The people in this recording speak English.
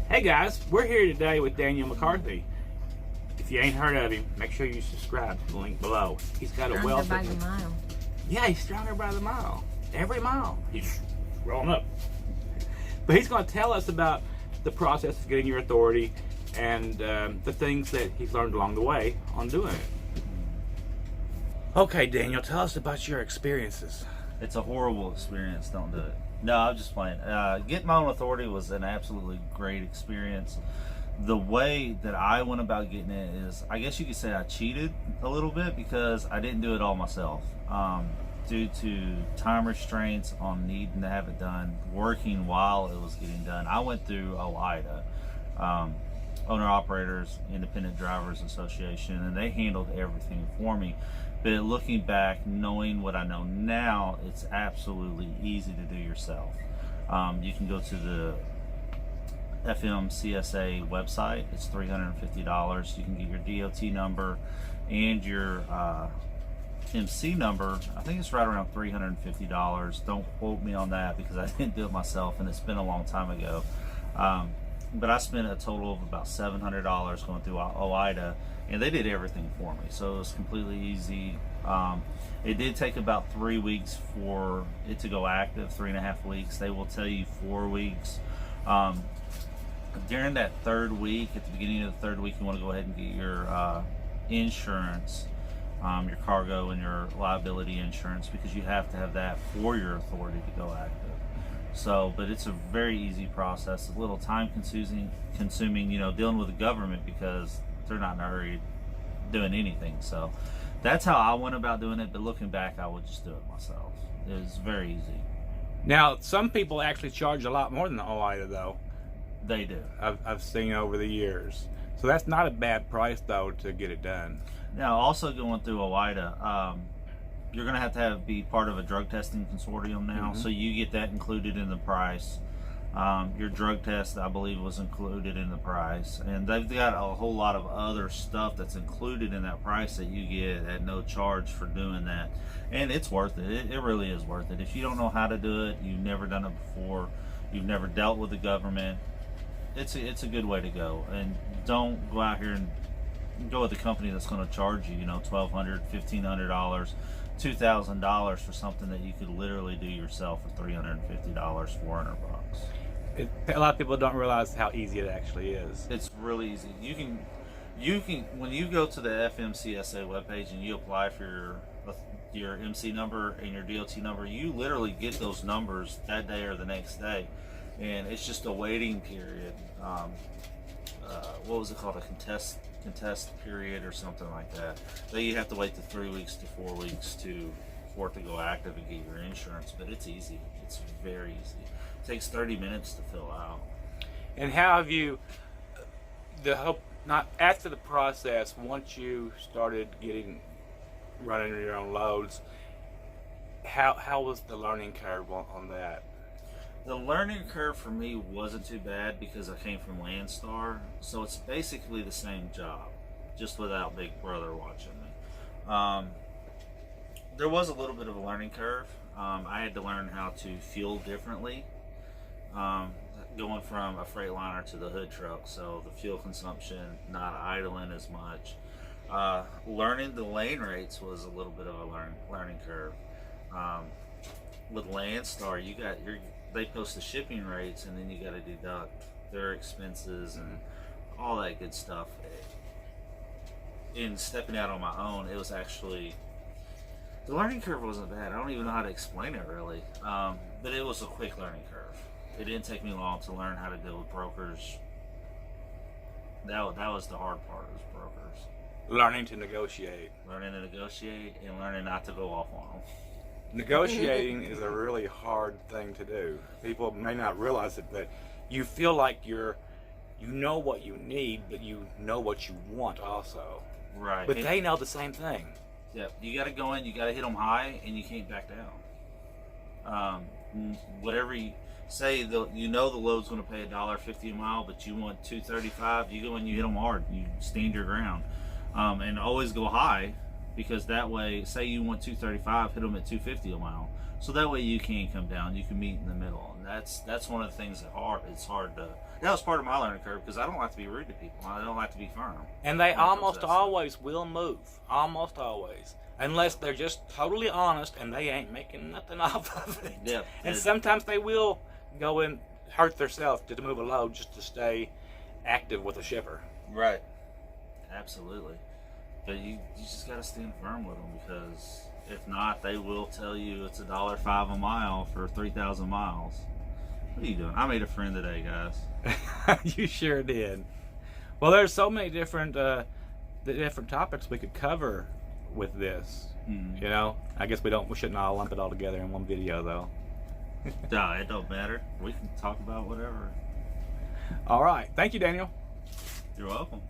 Hey guys, we're here today with Daniel McCarthy. If you ain't heard of him, make sure you subscribe to the link below. He's got a wealth by the mile. Yeah, he's stronger by the mile. Every mile, he's rolling up. But he's going to tell us about the process of getting your authority and the things that he's learned along the way on doing it. Okay, Daniel, tell us about your experiences. It's a horrible experience. Don't do it. No, I'm just playing. Getting my own authority was an absolutely great experience. The way that I went about getting it is, I guess you could say I cheated a little bit because I didn't do it all myself. Due to time restraints on needing to have it done, working while it was getting done, I went through OIDA, Owner-Operators Independent Drivers Association, and they handled everything for me. But looking back, knowing what I know now, it's absolutely easy to do yourself. You can go to the FMCSA website. It's $350. You can get your DOT number and your MC number. I think it's right around $350. Don't quote me on that because I didn't do it myself and it's been a long time ago. But I spent a total of about $700 going through OIDA, and they did everything for me, so it was completely easy. It did take about 3 weeks for it to go active, 3.5 weeks. They will tell you 4 weeks. During that third week, at the beginning of the third week, you want to go ahead and get your insurance, your cargo and your liability insurance, because you have to have that for your authority to go active. So, but it's a very easy process. A little time consuming, you know, dealing with the government because they're not in a hurry doing anything. So that's how I went about doing it. But looking back, I would just do it myself. It was very easy. Now, some people actually charge a lot more than the OIDA, though. They do. I've seen over the years. So that's not a bad price, though, to get it done. Now, also going through OIDA, you're going to have be part of a drug testing consortium now, so you get that included in the price. Your drug test, I believe, was included in the price, and they've got a whole lot of other stuff that's included in that price that you get at no charge for doing that, and it's worth it. It really is worth it. If you don't know how to do it, you've never done it before, you've never dealt with the government, it's a good way to go. And don't go out here and go with a company that's going to charge you, $1,200, $1,500, $2,000 for something that you could literally do yourself for $350, $400. A lot of people don't realize how easy it actually is. It's really easy. You can when you go to the FMCSA webpage and you apply for your MC number and your DOT number, you literally get those numbers that day or the next day, and it's just a waiting period. What was it called? A contest period or something like that. Then you have to wait the 3 weeks to 4 weeks for it to go active and get your insurance. But it's easy. It's very easy. It takes 30 minutes to fill out. And how have you not after the process, once you started running your own loads, how was the learning curve on that? The learning curve for me wasn't too bad because I came from Landstar, so it's basically the same job, just without Big Brother watching me. There was a little bit of a learning curve. I had to learn how to fuel differently, going from a Freightliner to the hood truck, so the fuel consumption, not idling as much. Learning the lane rates was a little bit of a learning curve. With Landstar, they post the shipping rates, and then you got to deduct their expenses and all that good stuff. In stepping out on my own, it was actually, the learning curve wasn't bad. I don't even know how to explain it really, but it was a quick learning curve. It didn't take me long to learn how to deal with brokers. That was the hard part, was brokers. Learning to negotiate And learning not to go off on them. Negotiating is a really hard thing to do. People may not realize it, but you feel like you know what you need, but you know what you want also. Right. But they know the same thing. Yeah, you got to go in, you got to hit them high, and you can't back down. Whatever you say, the load's going to pay $1.50 a mile, but you want $2.35. You go in, you hit them hard, you stand your ground, and always go high. Because that way, say you want $2.35, hit them at $2.50 a mile. So that way you can come down, you can meet in the middle, and that's one of the things that it's hard to that was part of my learning curve, because I don't like to be rude to people. I don't like to be firm. And they almost always will move. Almost always. Unless they're just totally honest and they ain't making nothing off of it. Yeah. And sometimes they will go and hurt themselves to move a load just to stay active with a shipper. Right. Absolutely. But you just got to stand firm with them, because if not, they will tell you it's $1.05 a mile for 3,000 miles. What are you doing? I made a friend today, guys. You sure did. Well, there's so many different different topics we could cover with this. Mm-hmm. You know, I guess we shouldn't all lump it all together in one video, though. No, it don't matter. We can talk about whatever. All right. Thank you, Daniel. You're welcome.